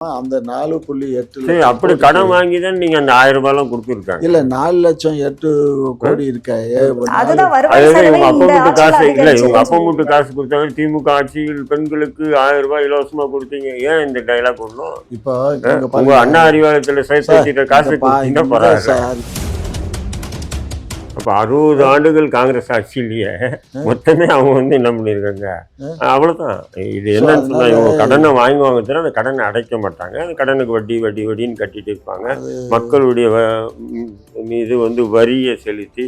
அந்த 4.8 சரி, அப்படி கடன் வாங்கி தான் நீங்க அந்த 1000 ரூபாய்லாம் கொடுத்துருக்காங்க. இல்ல 4,08 கோடி இருக்க. அதுதான் வருவாய் செலவு. இவங்க அப்பா இந்த மட்டும் காசு இல்ல, இவங்க அப்பா ஆட்சியில் மட்டும் காசு கொடுத்தாங்க. திமுக ஆட்சியில் பெண்களுக்கு 1000 ரூபாய் இலவசமா கொடுத்தீங்க. ஏன் இந்த டைலாக் ஒண்ணும்? இப்போ உங்க அண்ணா அறிவாலயத்துல சேர்த்து வச்சுட்ட காசு கொடுத்தீங்கன்னா பரவாயில்ல. அப்ப 60 ஆண்டுகள் காங்கிரஸ் ஆட்சியிலேயே மொத்தமே அவங்க வந்து என்ன பண்ணிருக்காங்க? அவ்வளவுதான். இது என்னன்னு சொன்னா, இவங்க கடனை வாங்குவாங்க தவிர அந்த கடனை அடைக்க மாட்டாங்க. அந்த கடனுக்கு வட்டி வட்டி வட்டின்னு கட்டிட்டு இருப்பாங்க. மக்களுடைய மீது வந்து வரியை செலுத்தி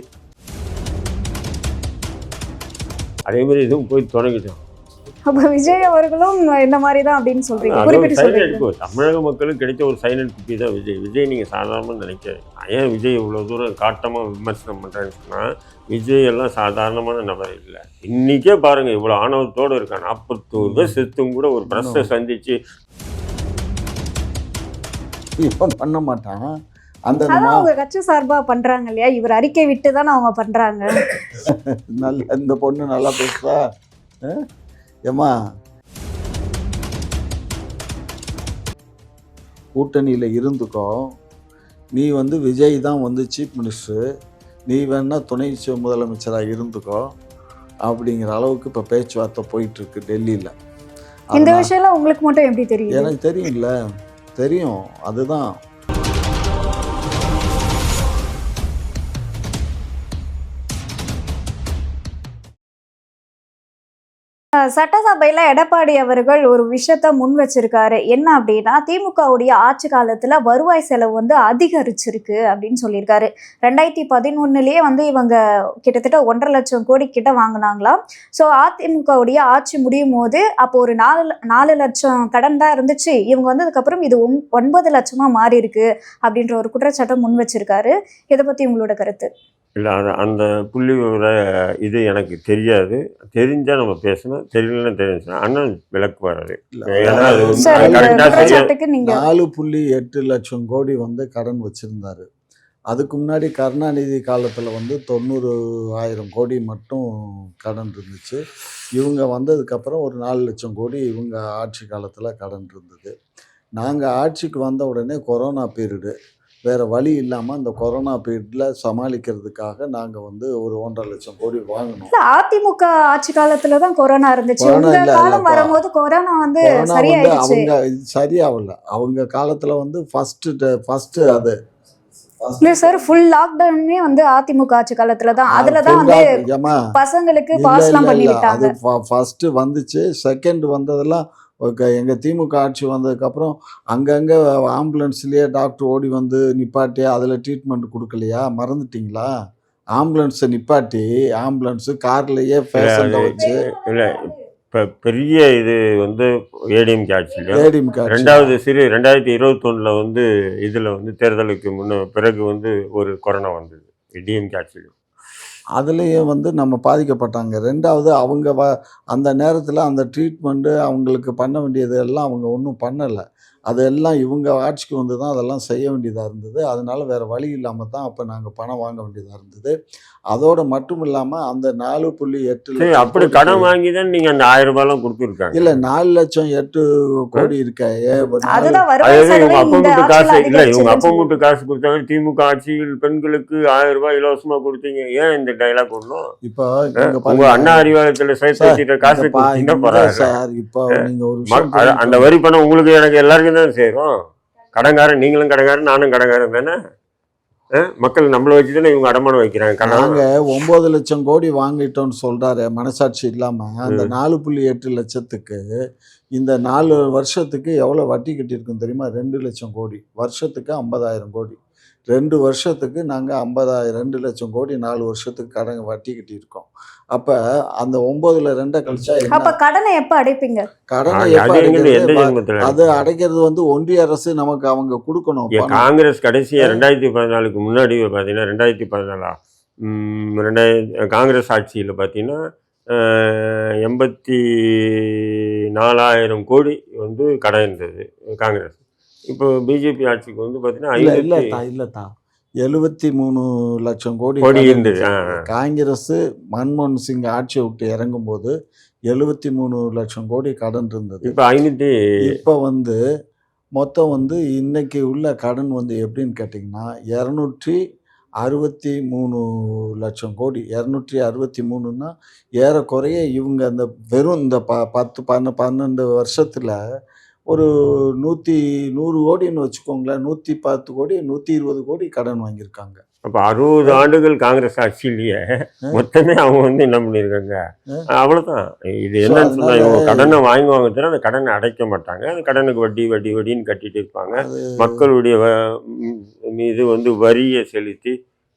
அதே மாதிரி இதுவும் போய் தொடங்கிட்டோம். அப்ப விஜய் அவர்களும் இந்த மாதிரி தான் அப்படின்னு சொல்றீங்க, குறிப்பிட்டு சொல்றீங்க. தமிழக மக்களுக்கு கிடைச்ச ஒரு சைலண்ட் குப்பி தான் விஜய். விஜய் நீங்க சாதாரணமா நினைக்காது. ஏன் விஜய் இவ்வளவு தூரம் காட்டமா விமர்சனம் பண்றேன்னு சொன்னா, விஜய் எல்லாம் சாதாரணமான நபர் இல்லை. இன்னைக்கே பாருங்க இவ்வளவு ஆணவத்தோடு இருக்கான். 41 பேர் செத்தும் கூட ஒரு பிரஸ்ஸை சந்திச்சு இப்ப பண்ண மாட்டான். அவங்க கட்சி சார்பா பண்றாங்க இல்லையா, இவர் அறிக்கை விட்டு தானே அவங்க பண்றாங்க. நல்ல இந்த பொண்ணு நல்லா பேசுறா. ஏமா கூட்டணியில் இருந்துக்கோ, நீ வந்து விஜய் தான் வந்து சீஃப் மினிஸ்டர், நீ வேணா துணை முதலமைச்சராக இருந்துக்கோ அப்படிங்கிற அளவுக்கு இப்போ பேச்சுவார்த்தை போயிட்டு இருக்கு டெல்லியில். இந்த விஷயம்லாம் உங்களுக்கு மட்டும் எப்படி தெரியும்? எனக்கு தெரியும்ல, தெரியும். அதுதான் சட்டசபையில எடப்பாடி அவர்கள் ஒரு விஷயத்த முன் வச்சிருக்காரு. என்ன அப்படின்னா, திமுகவுடைய ஆட்சி காலத்துல வருவாய் செலவு வந்து அதிகரிச்சிருக்கு அப்படின்னு சொல்லியிருக்காரு. 2011லயே வந்து இவங்க கிட்டத்தட்ட 1.5 லட்சம் கோடி கிட்ட வாங்கினாங்களாம். ஸோ அதிமுகவுடைய ஆட்சி முடியும் போது அப்போ ஒரு 4 லட்சம் கடன் தான் இருந்துச்சு. இவங்க வந்து அதுக்கப்புறம் இது 9 லட்சமா மாறி இருக்கு அப்படின்ற ஒரு குற்றச்சாட்டை முன் வச்சிருக்காரு. இதை பத்தி உங்களோட கருத்து? இல்லை, அந்த புள்ளி விவர இது எனக்கு தெரியாது. தெரிஞ்சால் நம்ம பேசணும், தெரியலன்னு தெரிஞ்சுன்னா அண்ணன் விளக்கு வராது. 4.8 லட்சம் கோடி வந்து கடன் வச்சிருந்தாரு. அதுக்கு முன்னாடி கருணாநிதி காலத்தில் வந்து 90,000 கோடி மட்டும் கடன் இருந்துச்சு. இவங்க வந்ததுக்கப்புறம் ஒரு 4 லட்சம் கோடி இவங்க ஆட்சி காலத்தில் கடன் இருந்தது. நாங்கள் ஆட்சிக்கு வந்த உடனே கொரோனா பீரியடு, வேறு வழி இல்லாமல் அந்த கொரோனா பீரியடில் சமாளிக்கிறதுக்காக நாங்கள் வந்து ஒரு 1.5 லட்சம் கோடி வாங்கினோம். அதிமுக ஆட்சி காலத்துல தான் கொரோனா இருந்துச்சு. வரும்போது கொரோனா வந்து அவங்க சரியாகல. அவங்க காலத்தில் வந்து ஃபர்ஸ்ட் அது இல்ல சார், ஃபுல் லாக்டவுனே வந்து அதிமுக ஆட்சி காலத்துல தான். அதுல தான் வந்து பசங்களுக்கு பாஸ்லாம் பண்ணி விட்டாங்க. ஃபர்ஸ்ட் வந்துச்சு. செகண்ட் வந்ததெல்லாம் எங்கள் திமுக ஆட்சி வந்ததுக்கப்புறம் அங்கங்கே ஆம்புலன்ஸ்லேயே டாக்டர் ஓடி வந்து நிப்பாட்டி அதில் ட்ரீட்மெண்ட் கொடுக்கலையா? மறந்துட்டிங்களா? ஆம்புலன்ஸை நிப்பாட்டி ஆம்புலன்ஸு கார்லேயே பேஷண்ட்டை வச்சு. இல்லை, இப்போ பெரிய இது வந்து ஏடிஎம்கே ஆட்சியில் ரெண்டாவது 2021 வந்து இதில் வந்து தேர்தலுக்கு பிறகு வந்து ஒரு கொரோனா வந்தது டிஎம்கே ஆட்சியில். அதுலேயும் வந்து நம்ம பாதிக்கப்பட்டாங்க. ரெண்டாவது அவங்க அந்த நேரத்தில் அந்த ட்ரீட்மெண்ட்டு அவங்களுக்கு பண்ண வேண்டியது எல்லாம் அவங்க ஒன்றும் பண்ணலை. அதெல்லாம் இவங்க ஆட்சிக்கு வந்து தான் அதெல்லாம் செய்ய வேண்டியதாக இருந்தது. அதனால் வேறு வழி இல்லாமல் தான் அப்போ நாங்கள் பணம் வாங்க வேண்டியதாக இருந்தது. அதோடு மட்டும் இல்லாமல் அந்த 4.8 லட்சம் அப்படி கடன் வாங்கி தான் நீங்கள் அந்த 1000 ரூபாய்லாம் கொடுத்துருக்காங்க. இல்லை 4,08 கோடி இருக்க. இவங்க அப்பா மட்டும் காசு இல்லை, இவங்க அப்பா மட்டும் காசு கொடுத்தாங்க. திமுக ஆட்சியில் பெண்களுக்கு 1000 ரூபாய் இலவசமா கொடுத்தீங்க. ஏன் இந்த டைலாக் ஒன்றும்? இப்போ உங்க அண்ணா அறிவாலயத்தில் சேர்த்து வச்சுட்ட காசு கொடுத்தீங்கன்னா பரவாயில்ல. இப்போ நீங்கள் ஒரு அந்த வரி பணம் உங்களுக்கு எனக்கு எல்லாருக்கும் தான் சேரும். கடங்காரன், நீங்களும் கடங்காரன், நானும் கடங்காரன் தானே. மக்கள் நம்மளை வச்சு தானே இவங்க அடமானம் வைக்கிறாங்க. நாங்கள் 9 லட்சம் கோடி வாங்கிட்டோம்னு சொல்கிறாரு மனசாட்சி இல்லாமல். அந்த 4.8 லட்சத்துக்கு இந்த 4 வருஷத்துக்கு எவ்வளோ வட்டி கட்டியிருக்கோம் தெரியுமா? 2 லட்சம் கோடி. வருஷத்துக்கு 50,000 கோடி. 2 வருஷத்துக்கு நாங்கள் 50,000 2 லட்சம் கோடி 4 வருஷத்துக்கு கடன் வட்டி கட்டியிருக்கோம். அப்போ அந்த 9ல் 2 கழிச்சா அப்போ கடனை எப்போ அடைப்பீங்க? கடனை எப்போ அடைக்கிறது? அது அடைக்கிறது வந்து ஒன்றிய அரசு நமக்கு அவங்க கொடுக்கணும். காங்கிரஸ் கடைசியாக 2014க்கு முன்னாடி பார்த்தீங்கன்னா 2014 காங்கிரஸ் ஆட்சியில் பார்த்தீங்கன்னா 84,000 கோடி வந்து கடன் இருந்தது காங்கிரஸ். இப்போ பிஜேபி ஆட்சிக்கு வந்து பார்த்தீங்கன்னா இல்லைத்தா 73 லட்சம் கோடி இருந்தது. காங்கிரஸ் மன்மோகன் சிங் ஆட்சியை விட்டு இறங்கும்போது 73 லட்சம் கோடி கடன் இருந்தது. இப்போ 500. இப்போ வந்து மொத்தம் வந்து இன்னைக்கு உள்ள கடன் வந்து எப்படின்னு கேட்டிங்கன்னா 263 லட்சம் கோடி. 263ன்னா ஏறக்குறைய இவங்க அந்த வெறும் இந்த 10 12 வருஷத்துல ஒரு 100 கோடின்னு வச்சுக்கோங்களேன். 110 கோடி 120 கோடி கடன் வாங்கியிருக்காங்க. அப்போ 60 ஆண்டுகள் காங்கிரஸ் ஆட்சியிலேயே மொத்தமே அவங்க வந்து என்ன பண்ணியிருக்காங்க, அவ்வளோதான். இது ஸோ என்னன்னு சொன்னா, அதனால இவங்க கடனை வாங்குவாங்க தவிர அந்த கடனை அடைக்க மாட்டாங்க. அந்த கடனுக்கு வட்டி வட்டி வட்டின்னு கட்டிட்டு இருப்பாங்க. அது மக்களுடைய மீது வந்து வரியை செலுத்தி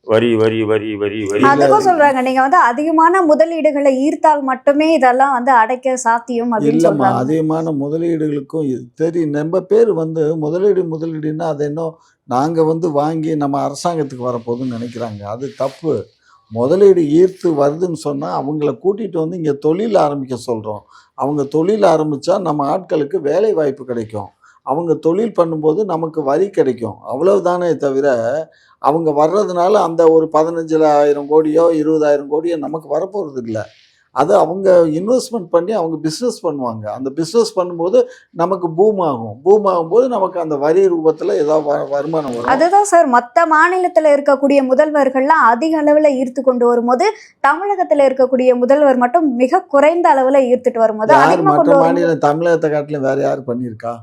வரி வரி வரி வரி வரி அதுக்கும் சொல்றாங்க நீங்க வந்து அதிகமான முதலீடுகளை ஈர்த்தால் மட்டுமே இதெல்லாம் வந்து அடைக்க சாத்தியம் அப்படின்னு இல்லைம்மா, சொல்றாங்க. அதிகமான முதலீடுகளுக்கும் தெரியும். நம்ம பேர் வந்து முதலீடுன்னா அது என்ன நாங்கள் வந்து வாங்கி நம்ம அரசாங்கத்துக்கு வரப்போகுதுன்னு நினைக்கிறாங்க. அது தப்பு. முதலீடு ஈர்த்து வருதுன்னு சொன்னால் அவங்கள கூட்டிகிட்டு வந்து இங்கே தொழில் ஆரம்பிக்க சொல்கிறோம். அவங்க தொழில் ஆரம்பித்தா நம்ம ஆட்களுக்கு வேலை வாய்ப்பு கிடைக்கும். அவங்க தொழில் பண்ணும்போது நமக்கு வரி கிடைக்கும். அவ்வளவுதானே தவிர அவங்க வர்றதுனால அந்த ஒரு 15,000 கோடியோ 20,000 கோடியோ நமக்கு வரப்போகிறது இல்லை. அது அவங்க இன்வெஸ்ட்மெண்ட் பண்ணி அவங்க பிஸ்னஸ் பண்ணுவாங்க. அந்த பிஸ்னஸ் பண்ணும்போது நமக்கு பூம் ஆகும். பூம் ஆகும்போது நமக்கு அந்த வரி ரூபத்தில் ஏதாவது வருமானம் வரும். அதுதான் சார், மற்ற மாநிலத்துல இருக்கக்கூடிய முதல்வர்கள்லாம் அதிக அளவுல ஈர்த்து கொண்டு வரும்போது தமிழகத்துல இருக்கக்கூடிய முதல்வர் மட்டும் மிக குறைந்த அளவுல ஈர்த்துட்டு வரும்போது யார் அதிகமா மற்ற கொண்டு வரும். மாநிலம் தமிழகத்தை காட்டிலும் வேற யார் பண்ணியிருக்கா?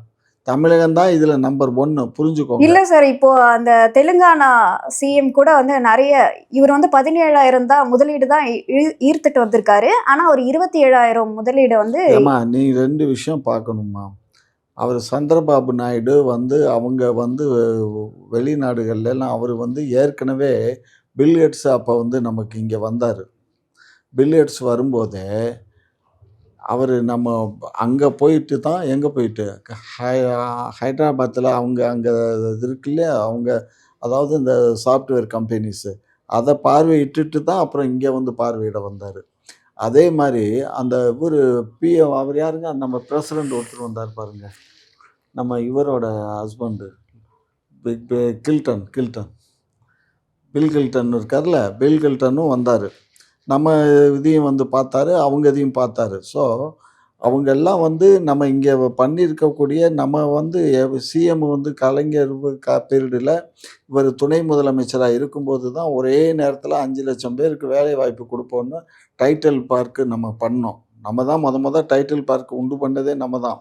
தமிழகம் தான் இதுல நம்பர் 1. புரிஞ்சுக்கோங்க. இல்ல சார், இப்போ அந்த தெலுங்கானா சிஎம் கூட வந்து நிறைய இவர் வந்து 17,000 தான் முதலீடு தான் ஈர்த்துட்டு வந்திருக்காரு. ஆனா ஒரு 27,000 முதலீடு வந்து ஏம்மா, நீ 2 விஷயம் பார்க்கணும்மா. அவர் சந்திரபாபு நாயுடு வந்து அவங்க வந்து வெளிநாடுகள்லாம் அவர் வந்து ஏற்கனவே பில்கேட்ஸ் அப்போ வந்து நமக்கு இங்கே வந்தார். பில்கேட்ஸ் வரும்போதே அவர் நம்ம அங்கே போயிட்டு தான் எங்கே போயிட்டு ஹைதராபாத்தில் அவங்க அங்கே இது இருக்கு இல்லையா, அவங்க அதாவது இந்த சாஃப்ட்வேர் கம்பெனிஸு அதை பார்வையிட்டுட்டு தான் அப்புறம் இங்கே வந்து பார்வையிட வந்தார். அதே மாதிரி அந்த இவர் அவர் யாருங்க, நம்ம பிரசிடெண்ட் ஒருத்தர் வந்தார் பாருங்க, நம்ம இவரோட ஹஸ்பண்டு கில்டன் பில் கில்டன் இருக்கார்ல, பில் கில்டனும் வந்தார். நம்ம இதையும் வந்து பார்த்தாரு, அவங்க இதையும் பார்த்தாரு. ஸோ அவங்க எல்லாம் வந்து நம்ம இங்கே பண்ணியிருக்கக்கூடிய நம்ம வந்து சிஎம் வந்து கலைஞர் பீரியடில் இவர் துணை முதலமைச்சராக இருக்கும்போது தான் ஒரே நேரத்தில் 5 லட்சம் பேருக்கு வேலை வாய்ப்பு கொடுப்போன்னு டைட்டில் பார்க்கு நம்ம பண்ணோம். நம்ம தான் முத டைட்டில் பார்க் உண்டு பண்ணதே நம்ம தான்.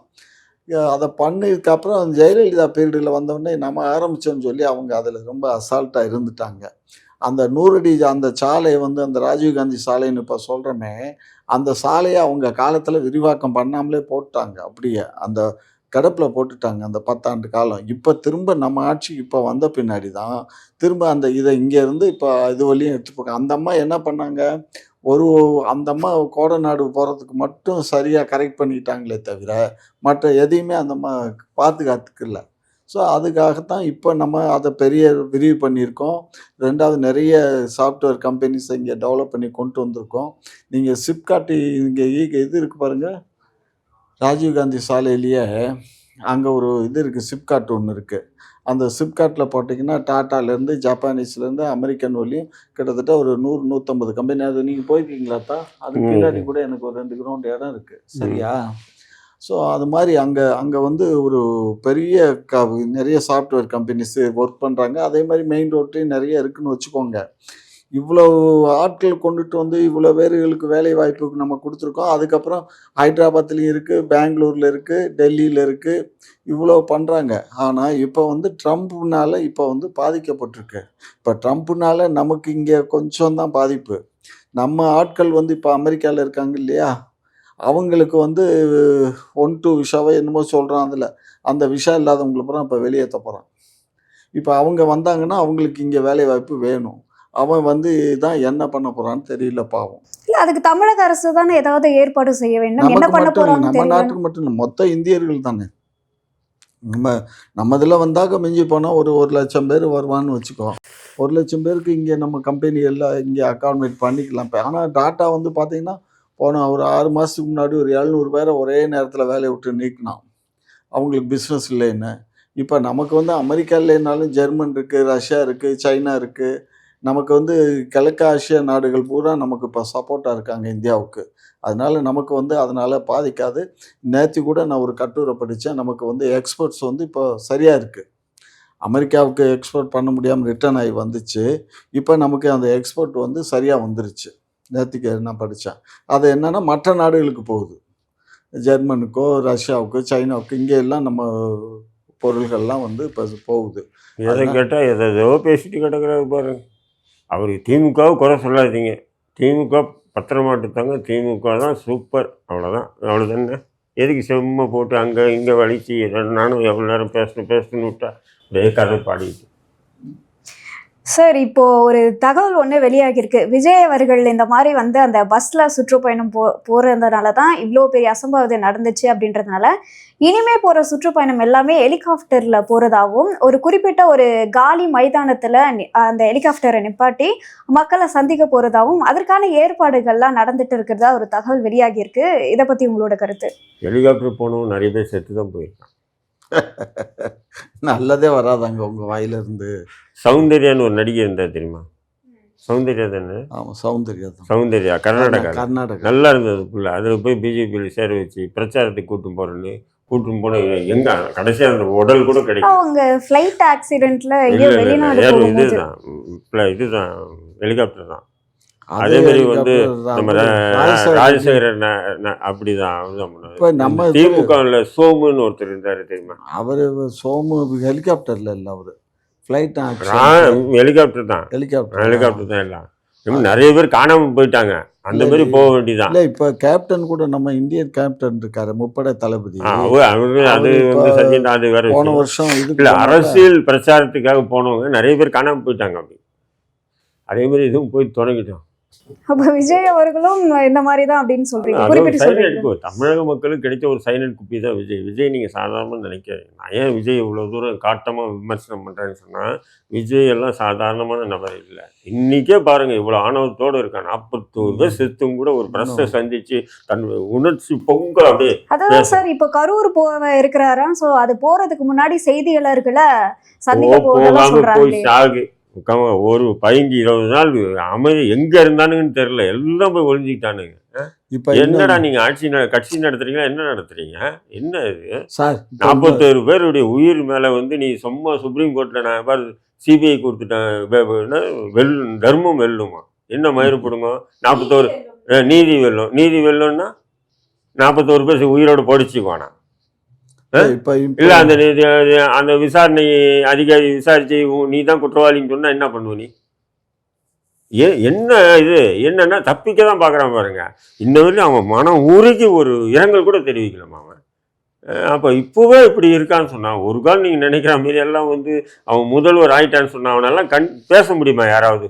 அதை பண்ணதுக்கப்புறம் ஜெயலலிதா பீரியடில் வந்தோடனே நம்ம ஆரம்பித்தோன்னு சொல்லி அவங்க அதில் ரொம்ப அசால்ட்டாக இருந்துட்டாங்க. அந்த 100 அடி அந்த சாலை வந்து அந்த ராஜீவ்காந்தி சாலைன்னு இப்போ சொல்கிறோமே, அந்த சாலையை அவங்க காலத்தில் விரிவாக்கம் பண்ணாமலே போட்டாங்க. அப்படியே அந்த கிடப்பில் போட்டுட்டாங்க அந்த 10 ஆண்டு காலம். இப்போ திரும்ப நம்ம ஆட்சிக்கு இப்போ வந்த பின்னாடி தான் திரும்ப அந்த இதை இங்கேருந்து இப்போ இது வழியும் எடுத்து போங்க. அந்த அம்மா என்ன பண்ணாங்க, அந்த அம்மா கோடநாடு போகிறதுக்கு மட்டும் சரியாக கரெக்ட் பண்ணிட்டாங்களே தவிர மற்ற எதையுமே அந்த அம்மா பாதுகாத்துக்கல. ஸோ அதுக்காகத்தான் இப்போ நம்ம அதை பெரிய விரிவு பண்ணியிருக்கோம். 2வது நிறைய சாஃப்ட்வேர் கம்பெனிஸை இங்கே டெவலப் பண்ணி கொண்டு வந்திருக்கோம். நீங்கள் சிப்காட் இங்கே இது இருக்குது பாருங்கள், ராஜீவ்காந்தி சாலையிலேயே அங்கே ஒரு இது இருக்குது, சிப்காட் ஒன்று இருக்குது. அந்த சிப்காட்டில் போட்டிங்கன்னா டாட்டாலேருந்து ஜப்பானீஸ்லேருந்து அமெரிக்கன் வழியும் கிட்டத்தட்ட ஒரு 100-150 கம்பெனி. அது நீங்கள் போயிருக்கீங்களாத்தா? அதுக்கு பின்னாடி கூட எனக்கு ஒரு 2 கிரவுண்ட் இடம் இருக்குது. சரியா? ஸோ அது மாதிரி அங்கே வந்து ஒரு பெரிய நிறைய சாஃப்ட்வேர் கம்பெனிஸு ஒர்க் பண்ணுறாங்க. அதே மாதிரி மெயின் ரோட்லேயும் நிறைய இருக்குதுன்னு வச்சுக்கோங்க. இவ்வளோ ஆட்கள் கொண்டுட்டு வந்து இவ்வளோ பேர்களுக்கு வேலை வாய்ப்புக்கு நம்ம கொடுத்துருக்கோம். அதுக்கப்புறம் ஹைதராபாத்லேயும் இருக்குது, பெங்களூரில் இருக்குது, டெல்லியில் இருக்குது, இவ்வளோ பண்ணுறாங்க. ஆனால் இப்போ வந்து ட்ரம்ப்னால இப்போ வந்து பாதிக்கப்பட்டிருக்கு. இப்போ ட்ரம்ப்னால நமக்கு இங்கே கொஞ்சம் தான் பாதிப்பு. நம்ம ஆட்கள் வந்து இப்போ அமெரிக்காவில் இருக்காங்க இல்லையா, அவங்களுக்கு வந்து 1-2 விஷாவோ என்னமோ சொல்கிறான். அதில் அந்த விஷா இல்லாதவங்களை பூரா இப்போ வெளியேற்ற போகிறான். இப்போ அவங்க வந்தாங்கன்னா அவங்களுக்கு இங்கே வேலை வாய்ப்பு வேணும். அவன் வந்து தான் என்ன பண்ண போகிறான்னு தெரியல பாவம். இல்ல அதுக்கு தமிழக அரசு தானே ஏதாவது ஏற்பாடு செய்ய வேண்டும். என்ன நமக்கு பண்ண மட்டும் இல்லை, போறாங்கன்னு நம்ம தெரியல. நாட்டுக்கு மட்டும் இல்லை, மொத்த இந்தியர்கள் தானே. நம்ம இதில் வந்தாக்க மிஞ்சி போனால் ஒரு 1 லட்சம் பேர் வருவான்னு வச்சுக்கோ. 1 லட்சம் பேருக்கு இங்கே நம்ம கம்பெனி எல்லாம் இங்கே அக்காமடேட் பண்ணிக்கலாம். இப்போ ஆனால் டாட்டா வந்து பார்த்தீங்கன்னா போன ஒரு 6 மாதத்துக்கு முன்னாடி ஒரு 700 பேரை ஒரே நேரத்தில் வேலையை விட்டு நீக்கினான். அவங்களுக்கு பிஸ்னஸ் இல்லைன்னு. இப்போ நமக்கு வந்து அமெரிக்கா இல்லைனாலும் ஜெர்மன் இருக்குது, ரஷ்யா இருக்குது, சைனா இருக்குது, நமக்கு வந்து கிழக்கு ஆசிய நாடுகள் பூரா நமக்கு இப்போ சப்போர்ட்டாக இருக்காங்க இந்தியாவுக்கு. அதனால நமக்கு வந்து அதனால் பாதிக்காது. நேற்று கூட நான் ஒரு கட்டுரை படித்தேன். நமக்கு வந்து எக்ஸ்போர்ட்ஸ் வந்து இப்போ சரியாக இருக்குது. அமெரிக்காவுக்கு எக்ஸ்போர்ட் பண்ண முடியாமல் ரிட்டர்ன் ஆகி வந்துச்சு. இப்போ நமக்கு அந்த எக்ஸ்போர்ட் வந்து சரியாக வந்துருச்சு. நேற்றுக்கு நான் படித்தேன். அது என்னென்னா மற்ற நாடுகளுக்கு போகுது. ஜெர்மனுக்கோ, ரஷ்யாவுக்கோ, சைனாவுக்கு இங்கே எல்லாம் நம்ம பொருள்கள்லாம் வந்து இப்போ போகுது. எதை கேட்டால் எதோ பேசிட்டு கிடக்குறாரு பாருங்க. அவர் திமுகவை குறை சொல்லாதீங்க. திமுக பத்திரமாட்டுத்தாங்க. திமுக தான் சூப்பர். அவ்வளோதானே. எதுக்கு செம்மை போட்டு அங்கே இங்கே வலிச்சு நானும் எவ்வளோ நேரம் பேசணும்னு விட்டா அப்படியே கதை பாடிட்டு. சார், இப்போ ஒரு தகவல் ஒன்று வெளியாகிருக்கு. விஜய் அவர்கள் இந்த மாதிரி வந்து அந்த பஸ்ல சுற்றுப்பயணம் போறதுனால தான் இவ்வளோ பெரிய அசம்பாவிதம் நடந்துச்சு அப்படின்றதுனால இனிமே போற சுற்றுப்பயணம் எல்லாமே ஹெலிகாப்டர்ல போறதாகவும், ஒரு குறிப்பிட்ட ஒரு காலி மைதானத்துல அந்த ஹெலிகாப்டரை நிப்பாட்டி மக்களை சந்திக்க போறதாகவும், அதற்கான ஏற்பாடுகள்லாம் நடந்துட்டு இருக்கிறதா ஒரு தகவல் வெளியாகி இருக்கு. இதை பத்தி உங்களோட கருத்து? ஹெலிகாப்டர் போனவங்க நிறைய பேர் செத்து தான் போயிருக்கான். நல்லதே வராதாங்க உங்கள் வாயிலிருந்து. சௌந்தர்யான்னு ஒரு நடிகை இருந்தால் தெரியுமா? சௌந்தர்யா தானே? ஆமாம், சௌந்தர்யா தான். சௌந்தர்யா கர்நாடகா. நல்லா இருந்தது புள்ள. அதில் போய் பிஜேபியில் சேர வச்சு பிரச்சாரத்துக்கு கூட்டும் போன எங்க கடைசியாக அந்த உடல் கூட கிடைக்கும். அவங்க ஃப்ளைட் ஆக்சிடென்ட்ல இதுதான் ஹெலிகாப்டர் தான். அதே மாதிரி வந்து நம்ம ராஜசேகரன் அப்படிதான். நம்ம திமுகவில் சோமுன்னு ஒருத்தர் இருந்தாரு தெரியுமா? அவரு சோமு ஹெலிகாப்டர்ல இல்லை, அவரு ஃப்ளைட் ஹெலிகாப்டர் தான். ஹெலிகாப்டர் தான் எல்லாம். நிறைய பேர் காணாம போயிட்டாங்க. அந்த மாதிரி போக வேண்டியதான். இல்லை, இப்போ கேப்டன் கூட நம்ம இந்தியன் கேப்டன் இருக்காரு, முப்படை தளபதி. அது வந்து சச்சின், அது வேற போன வருஷம் இல்லை அரசியல் பிரச்சாரத்துக்காக போனவங்க நிறைய பேர் காணாம போயிட்டாங்க. அப்படி அதே மாதிரி இதுவும் போய் தொடங்கிட்டோம். அப்ப விஜய் அவர்களும் இந்த மாதிரி தான் அப்படின்னு சொல்றீங்க. தமிழக மக்களுக்கு கிடைச்ச ஒரு சைலண்ட் குப்பி தான் விஜய். நீங்க சாதாரணமாக நினைக்கிறீங்க. நான் ஏன் விஜய் இவ்வளவு தூரம் காட்டமா விமர்சனம் பண்றேன்னு சொன்னா, விஜய் எல்லாம் சாதாரணமான நபர் இல்லை. இன்னைக்கே பாருங்க இவ்வளவு ஆணவத்தோடு இருக்கான். 41 பேர் செத்தும் கூட ஒரு பிரச்சனை சந்திச்சு தன் உணர்ச்சி பொங்க அப்படியே. அதான் சார், இப்போ கரூர் இருக்கிறாராம். சோ அது போறதுக்கு முன்னாடி செய்தியாளர்களை சந்திக்க போய் சாகு ஒரு 15-20 நாள் அமைதி எங்க இருந்தானுங்கன்னு தெரியல. எல்லாம் போய் ஒழிஞ்சுக்கிட்டானுங்க. என்னடா நீங்க கட்சி நடத்துறீங்களா? என்ன நடத்துறீங்க? என்ன இது? 41 பேருடைய உயிர் மேல வந்து நீ சும்மா சுப்ரீம் கோர்ட்ல நான் பாரு சிபிஐ கொடுத்துட்டேன். தர்மம் வெல்லுமா? என்ன மயிறு போடுங்க? 41 நீதி வெல்லும். நீதி வெல்லும்னா 41 பேர் உயிரோடு படிச்சுக்குவானா? இல்ல அந்த விசாரணை அதிகாரி விசாரிச்சு நீ தான் குற்றவாளின்னு சொன்னா என்ன பண்ணுவ நீ? என்ன இது என்னன்னா தப்பிக்க தான் பாக்குறான் பாருங்க. இன்ன வரையும் அவன் மனம் ஊருக்கு ஒரு இரங்கல் கூட தெரிவிக்கலாமா அவன்? அப்ப இப்பவே இப்படி இருக்கான்னு சொன்னா, ஒரு கால் நீங்க நினைக்கிற மாதிரி எல்லாம் வந்து அவன் முதல்வர் ஆயிட்டான்னு சொன்னா அவனெல்லாம் பேச முடியுமா யாராவது?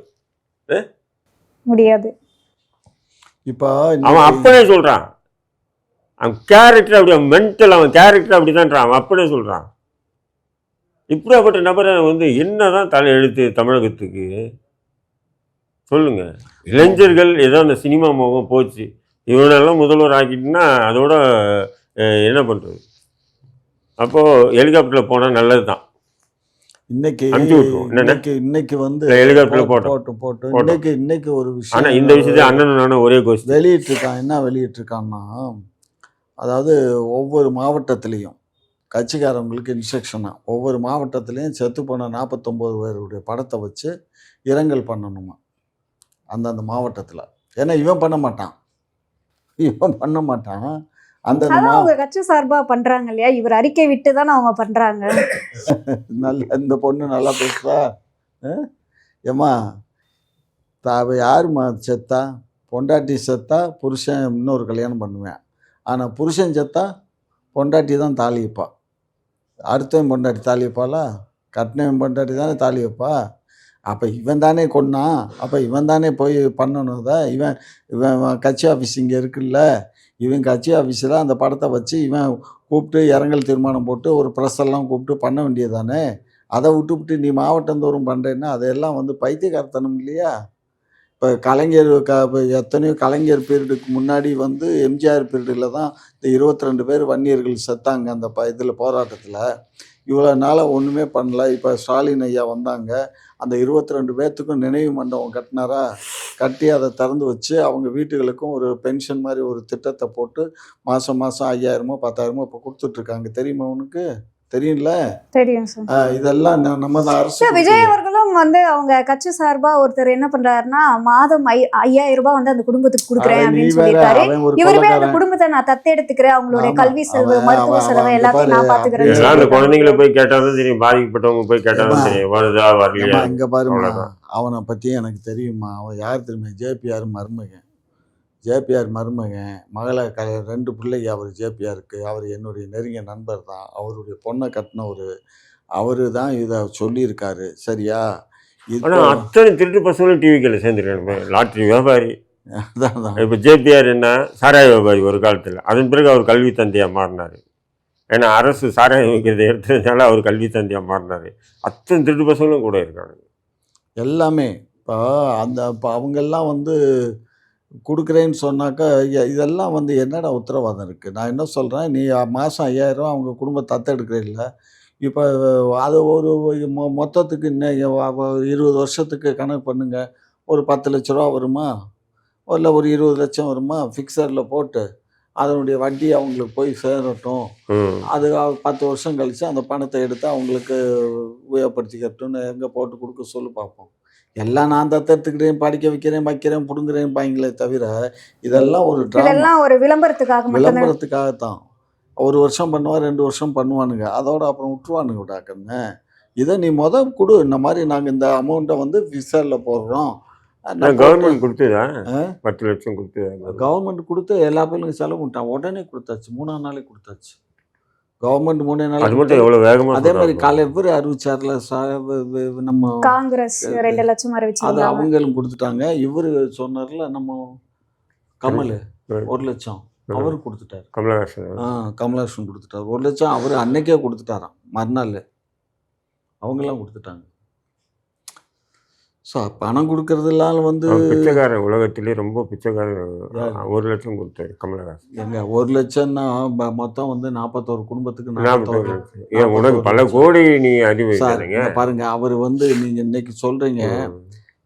முடியாது. இப்ப அவன் அப்பவே சொல்றான். அவன் கேரக்டர் அப்படி, மென்டல் அவன் கேரக்டர் அப்படிதான்றான். அவன் அப்படியே சொல்கிறான். இப்படியாப்பட்ட நபரை வந்து என்னதான் தலையெழுத்து தமிழகத்துக்கு சொல்லுங்க. இளைஞர்கள் ஏதோ அந்த சினிமா மோகம் போச்சு. இவனெல்லாம் முதல்வர் ஆக்கிட்டுன்னா அதோட என்ன பண்ணுறது? அப்போது ஹெலிகாப்டரில் போனால் நல்லது தான். இன்னைக்கு வந்து ஹெலிகாப்டரில் போட்டு இன்னைக்கு ஒரு விஷயம். ஆனால் இந்த விஷயத்தை அண்ணன் நானும் ஒரே கோஷம் வெளியிட்டிருக்கான். என்ன வெளியிட்டிருக்கான்னா, அதாவது ஒவ்வொரு மாவட்டத்திலையும் கட்சிக்காரவங்களுக்கு இன்ஸ்ட்ரக்ஷனாக ஒவ்வொரு மாவட்டத்திலையும் செத்துப்போன 49 பேருடைய படத்தை வச்சு இரங்கல் பண்ணணுமா அந்தந்த மாவட்டத்தில். ஏன்னா இவன் பண்ண மாட்டான். அந்த கட்சி சார்பா பண்றாங்க இல்லையா, இவர் அறிக்கை விட்டு தானே அவங்க பண்றாங்க. இந்த பொண்ணு நல்லா பேசுறா. ஏம்மா யாருமா செத்தா? பொண்டாட்டி செத்தா புருஷன் இன்னொரு கல்யாணம் பண்ணுவேன். ஆனால் புருஷன் செத்தா பொண்டாட்டி தான் தாலி வைப்பா. அடுத்தவன் பொண்டாட்டி தாலி வைப்பாளா? கட்டினவன் பொண்டாட்டி தானே தாலி வைப்பா. அப்போ இவன் தானே கொன்னான். அப்போ இவன் தானே போய் பண்ணணும். தான் இவன் கட்சி ஆஃபீஸ் இங்கே இருக்குல்ல, இவன் கட்சி ஆஃபீஸில் அந்த படத்தை வச்சு இவன் கூப்பிட்டு இரங்கல் தீர்மானம் போட்டு ஒரு ப்ரெஸ்ஸெல்லாம் கூப்பிட்டு பண்ண வேண்டியது தானே. அதை விட்டுவிட்டு நீ மாவட்டந்தோறும் பண்ணுறேன்னா அதெல்லாம் வந்து பைத்தியக்காரத்தனம் இல்லையா? இப்போ கலைஞர் எத்தனையோ கலைஞர் பீரியடுக்கு முன்னாடி வந்து எம்ஜிஆர் பீரியடில் தான் இந்த 22 பேர் வன்னியர்கள் செத்தாங்க அந்த இதில் போராட்டத்தில். இவ்வளோ நாளாக ஒன்றுமே பண்ணல. இப்போ ஸ்டாலின் ஐயா வந்தாங்க. அந்த 22 பேர்த்துக்கும் நினைவு மண்டபம் கட்டினாரா? கட்டி அதை திறந்து வச்சு அவங்க வீட்டுகளுக்கும் ஒரு பென்ஷன் மாதிரி ஒரு திட்டத்தை போட்டு மாதம் 5000மோ 10,000மோ இப்போ கொடுத்துட்ருக்காங்க. தெரியுமா உனக்கு? தெரியும்ல? தெரியும் சார். இதெல்லாம் நமது அரசு சார், விஜய் அவர்களும் வந்து அவங்க கட்சி சார்பா ஒருத்தர் என்ன பண்றாருன்னா, மாதம் 5,000 ரூபாய் வந்து அந்த குடும்பத்துக்கு கொடுக்குறேன் அப்படின்னு சொல்லியிருக்காரு. இவருமே அந்த குடும்பத்தை நான் தத்தெடுத்துக்கிறேன், அவங்களுடைய கல்வி செலவு, மருத்துவ செலவு எல்லாத்தையும் நான் பாத்துக்கிறேன். அந்த குழந்தைங்களை போய் கேட்டாலும் தெரியும், பாதிக்கப்பட்டவங்க போய் கேட்டாலும் தெரியும், வருதா வரலையா. இங்க பாருமா, அவனை பத்தி எனக்கு தெரியுமா? அவன் யார் தெரியுமா? ஜேபிஆர் மருமகன். ஜேபிஆர் மருமகன், மகளை 2 பிள்ளைங்க அவர் ஜேபிஆருக்கு. அவர் என்னுடைய நெருங்கிய நண்பர் தான். அவருடைய பொண்ணை கட்டினவர் அவரு தான் இதை சொல்லியிருக்காரு. சரியா? ஆனால் அத்தனை திருட்டு பசங்களும் டிவிக்கில் சேர்ந்துருக்காங்க. லாட்ரி வியாபாரி அதான். இப்போ ஜேபிஆர் என்ன சாராய வியாபாரி ஒரு காலத்தில், அதன் பிறகு அவர் கல்வி தந்தையாக மாறினார். ஏன்னா அரசு சாராயம் வைக்கிறத எடுத்ததுனால அவர் கல்வி தந்தையாக மாறினார். அத்தனை திருட்டு பசங்களும் கூட இருக்காங்க எல்லாமே. இப்போ அவங்கெல்லாம் வந்து கொடுக்குறேன்னு சொன்னாக்கா இதெல்லாம் வந்து என்னடா உத்தரவாதம் இருக்குது? நான் என்ன சொல்கிறேன், நீ மாதம் 5,000 ரூபா அவங்க குடும்பம் தத்தெடுக்கிறீல்ல, இப்போ அது ஒரு மொத்தத்துக்கு இன்னும் 20 வருஷத்துக்கு கணக்கு பண்ணுங்க. ஒரு 10 லட்ச ரூபா வருமா? இல்லை ஒரு 20 லட்சம் வருமா? ஃபிக்ஸரில் போட்டு அதனுடைய வட்டி அவங்களுக்கு போய் சேரட்டும். அது 10 வருஷம் கழித்து அந்த பணத்தை எடுத்து அவங்களுக்கு உபயோகப்படுத்திக்கட்டும்னு எங்கே போட்டு கொடுக்க சொல்லி பார்ப்போம். எல்லாம் நான் தத்தெடுத்துக்கிறேன், படிக்க வைக்கிறேன், பிடுங்குறேன் பாங்களே தவிர இதெல்லாம் ஒரு இதெல்லாம் ஒரு விளம்பரத்துக்காகத்தான். 1 வருஷம் பண்ணுவா, 2 வருஷம் பண்ணுவானுங்க, அதோட அப்புறம் விட்டுருவானுங்க. விடாக்கன்னு இதை நீ கொடு. இந்த மாதிரி நாங்கள் இந்த அமௌண்ட்டை வந்து ஃபிக்ஸரில் போடுறோம். கவர்மெண்ட் கொடுத்துதா? 10 லட்சம் கொடுத்துதா? கவர்மெண்ட் கொடுத்து எல்லா பேருக்கும் செலவு பண்ணிட்டான். உடனே கொடுத்தாச்சு, 3ஆம் நாளே கொடுத்தாச்சு. கவர்மெண்ட் 3 நாள். எவ்வளவு வேகமா? அதே மாதிரி காலையில் பேர் அறிவிச்சார்ல, நம்ம காங்கிரஸ் 2 லட்சம் அறிவிச்சாங்க, அது அவங்களும் கொடுத்துட்டாங்க. இவரு சொன்னார்ல நம்ம கமல் 1 லட்சம் அவரு கொடுத்துட்டாரு. கமலஹாசன் கொடுத்துட்டாரு 1 லட்சம். அவரு அன்னைக்கே கொடுத்துட்டாராம், மறுநாள் அவங்கெல்லாம் கொடுத்துட்டாங்க. ஸோ பணம் கொடுக்கறதுலாம் வந்து பிச்சைக்காரன், உலகத்திலே ரொம்ப பிச்சைக்காரன். 1 லட்சம் கொடுத்தாரு கமலஹாசன். எங்க 1 லட்சம்னா மொத்தம் வந்து 41 குடும்பத்துக்கு உனக்கு பல கோடி. நீ அறிவு பாருங்க. அவர் வந்து நீங்க இன்னைக்கு சொல்றீங்க,